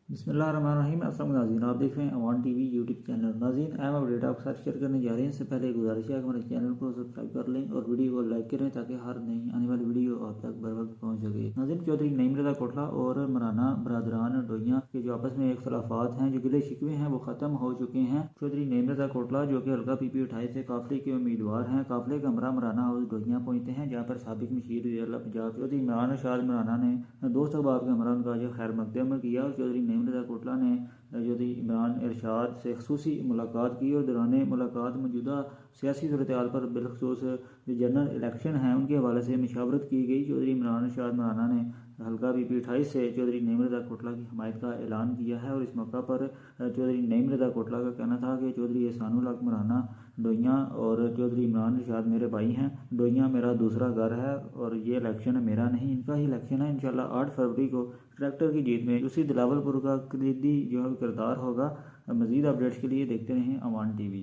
बिस्मिल्लाहिर्रहमानिर्रहीम। अस्सलाम नाज़रीन, आप देख रहे हैं अवान टीवी यूट्यूब चैनल। नाज़रीन, अहम अपडेट आपके साथ शेयर करने जा रहे हैं। इससे पहले गुजारिश है कि हमारे चैनल को सब्सक्राइब कर लें और वीडियो को लाइक करें ताकि हर नई आने वाली वीडियो आप तक बर वक्त पहुँच सके। नाज़रीन, चौधरी नईम रज़ा कोटला और मराना बरदरान डोइयां के जो आपस में इख्तलाफात हैं, जो गिले शिकवे हैं, वो ख़त्म हो चुके हैं। चौधरी नईम रज़ा कोटला जो कि हल्का PP28 से काफिले के उम्मीदवार हैं, काफिले का हमरा मराना हाउस डोइयां पहुँचते हैं, जहाँ पर साबिक मशीर अल्लाह पंजाब चौधरी इमरान शाद मराना ने दोस्त अहबाब के हमरा उनका जो खैर मकदम किया। और चौधरी नईम रज़ा कोटला ने चौधरी इमरान इरशाद से खसूसी मुलाकात की और दौरान मुलाकात मौजूदा सियासी सूरत हाल पर बिलखसूस जो जनरल इलेक्शन हैं उनके हवाले से मशावरत की गई। चौधरी इमरान इरशाद मराना ने हल्का PP28 से चौधरी नईम रज़ा कोटला की हमायत का ऐलान किया है। और इस मौका पर चौधरी नईम रज़ा कोटला का कहना था कि चौधरी एहसानुल हक मराना डोइयां और चौधरी इमरान इरशाद मेरे भाई हैं, डोइयां मेरा दूसरा घर है और ये इलेक्शन मेरा नहीं, इनका ही इलेक्शन है। इंशाल्लाह 8 फरवरी को ट्रैक्टर की जीत में उसी दिलावलपुर का कलीदी जो किरदार होगा। मज़ीद अपडेट्स के लिए देखते रहें अवान टीवी।